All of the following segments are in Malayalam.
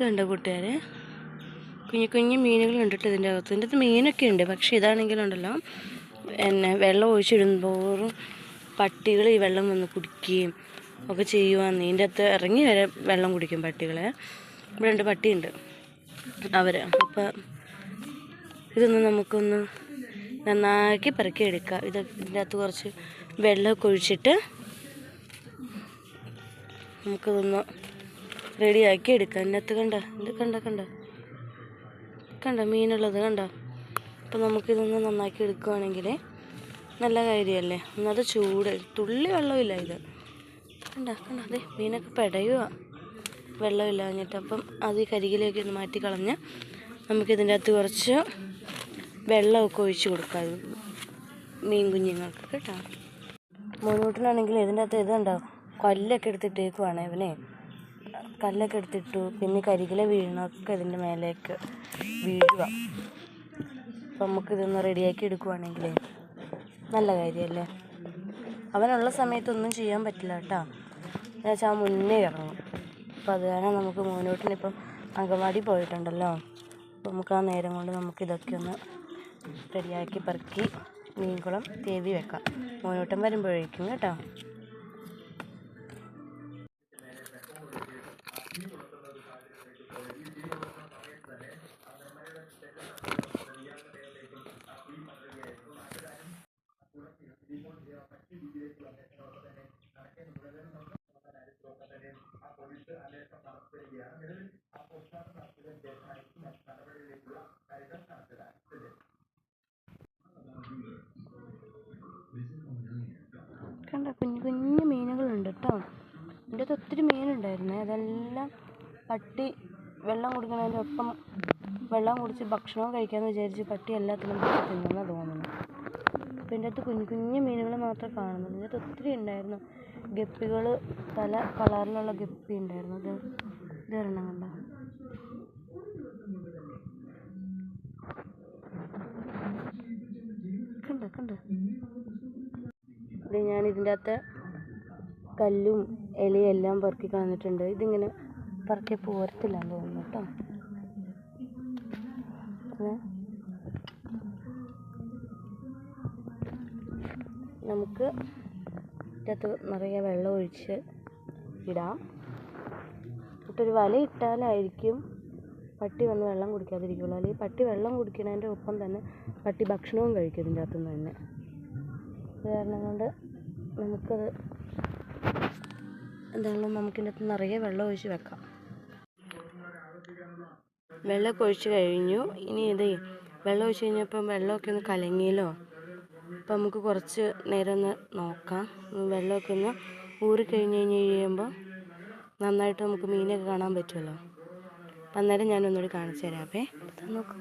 ഇതുണ്ട് കൂട്ടുകാരെ, കുഞ്ഞു കുഞ്ഞു മീനുകളുണ്ട് കേട്ടോ ഇതിൻ്റെ അകത്ത്. ഇതിൻ്റെ അകത്ത് മീനൊക്കെ ഉണ്ട്, പക്ഷേ ഇതാണെങ്കിലുണ്ടല്ലോ വെള്ളം ഒഴിച്ചിടുമ്പോഴും പട്ടികൾ ഈ വെള്ളം വന്ന് കുടിക്കുകയും ഒക്കെ ചെയ്യുവാന്ന്. ഇതിൻ്റെ അകത്ത് ഇറങ്ങി വരെ വെള്ളം കുടിക്കും പട്ടികളെ. ഇവിടെ 2 പട്ടിയുണ്ട് അവർ. അപ്പം ഇതൊന്ന് നമുക്കൊന്ന് നന്നാക്കി പെറുക്കി എടുക്കാം. ഇതിൻ്റെ അകത്ത് കുറച്ച് വെള്ളമൊക്കെ ഒഴിച്ചിട്ട് നമുക്കിതൊന്ന് റെഡിയാക്കി എടുക്കാം. ഇതിനകത്ത് കണ്ട മീനുള്ളത് കണ്ട. അപ്പം നമുക്കിതൊന്ന് നന്നാക്കി എടുക്കുകയാണെങ്കിൽ നല്ല കാര്യമല്ലേ. ഒന്നത് ചൂട്, തുള്ളി വെള്ളമില്ല ഇത്. കണ്ട അതെ മീനൊക്കെ പെടയുക വെള്ളമില്ല എന്നിട്ട്. അപ്പം അത് ഈ കരികിലേക്ക് ഒന്ന് മാറ്റി കളഞ്ഞ് നമുക്കിതിൻ്റെ അകത്ത് കുറച്ച് വെള്ളമൊക്കെ ഒഴിച്ച് കൊടുക്കാം മീൻ കുഞ്ഞുങ്ങൾക്ക് കേട്ടോ. മോനൂട്ടിനാണെങ്കിൽ ഇതിൻ്റെ അകത്ത് ഇതുണ്ടാവും, കല്ലൊക്കെ എടുത്തിട്ടേക്കുവാണ് ഇവനെ. കല്ലൊക്കെ എടുത്തിട്ടു, പിന്നെ കരികില വീഴണമൊക്കെ ഇതിൻ്റെ മേലേക്ക് വീഴുക. അപ്പം നമുക്കിതൊന്ന് റെഡിയാക്കി എടുക്കുവാണെങ്കിൽ നല്ല കാര്യമല്ലേ. അവനുള്ള സമയത്തൊന്നും ചെയ്യാൻ പറ്റില്ല കേട്ടോ, എന്നുവെച്ചാൽ മുന്നേ ഇറങ്ങും. അപ്പോൾ അത് കാരണം നമുക്ക് മോനൂട്ടിനിപ്പം അങ്കവാടി പോയിട്ടുണ്ടല്ലോ, അപ്പോൾ നമുക്ക് ആ നേരം കൊണ്ട് നമുക്കിതൊക്കെ ഒന്ന് റെഡിയാക്കി പെറുക്കി മീൻകുളം തേവി വെക്കാം, മോനൂട്ടൻ വരുമ്പോഴേക്കും കേട്ടോ. കണ്ട കുഞ്ഞു കുഞ്ഞു മീനുകളുണ്ട് കേട്ടോ. എൻ്റെ അടുത്ത് ഒത്തിരി മീനുണ്ടായിരുന്നേ. അതെല്ലാം പട്ടി വെള്ളം കുടിക്കണതിൻ്റെ ഒപ്പം വെള്ളം കുടിച്ച് ഭക്ഷണവും കഴിക്കാമെന്ന് വിചാരിച്ച് പട്ടി എല്ലാത്തിനും തിന്നെന്നാണ് തോന്നുന്നു. അപ്പോൾ എൻ്റെ അടുത്ത് കുഞ്ഞു കുഞ്ഞു മീനുകൾ മാത്രമേ കാണുന്നുള്ളൂ. ഇതിൻ്റെ അടുത്ത് ഒത്തിരി ഉണ്ടായിരുന്നു. ഗപ്പികൾ, പല കളറിലുള്ള ഗപ്പി ഉണ്ടായിരുന്നു. ഇതൊരെണ്ണം കണ്ട. ഇത് ഞാൻ ഇതിൻ്റെ അകത്ത് കല്ലും ഇലയും എല്ലാം പെറുക്കി കളഞ്ഞിട്ടുണ്ട്. ഇതിങ്ങനെ പെറുക്കി പോരത്തില്ലാന്ന് തോന്നുന്നു കേട്ടോ. നമുക്ക് ഇതിനകത്ത് നിറയെ വെള്ളം ഒഴിച്ച് ഇടാം. എന്നിട്ടൊരു വല ഇട്ടാലായിരിക്കും പട്ടി വന്ന് വെള്ളം കുടിക്കാതിരിക്കുള്ളൂ. അല്ലെങ്കിൽ പട്ടി വെള്ളം കുടിക്കുന്നതിൻ്റെ ഒപ്പം തന്നെ പട്ടി ഭക്ഷണവും കഴിക്കും ഇതിൻ്റെ അകത്തുനിന്ന് തന്നെ. അത് കാരണം കൊണ്ട് നമുക്കത് എന്തായാലും നമുക്കിതിൻ്റെ അകത്ത് നിറയെ വെള്ളം ഒഴിച്ച് വെക്കാം. വെള്ളമൊക്കെ ഒഴിച്ച് കഴിഞ്ഞു. ഇനി വെള്ളം ഒഴിച്ച് കഴിഞ്ഞപ്പം വെള്ളമൊക്കെ ഒന്ന് കലങ്ങിയല്ലോ. അപ്പം നമുക്ക് കുറച്ച് നേരം ഒന്ന് നോക്കാം. വെള്ളമൊക്കെ ഒന്ന് ഊറിക്കഴിഞ്ഞ് കഴിയുമ്പോൾ നന്നായിട്ട് നമുക്ക് മീനൊക്കെ കാണാൻ പറ്റുമല്ലോ. അന്നേരം ഞാനൊന്നുകൂടി കാണിച്ചു തരാം. നോക്ക്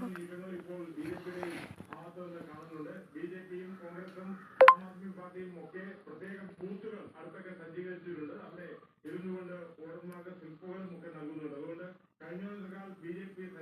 പാർട്ടിയും ഒക്കെ പ്രത്യേകം ബൂത്തുകൾ അടുത്തൊക്കെ സജ്ജീകരിച്ചിട്ടുണ്ട്. അവിടെ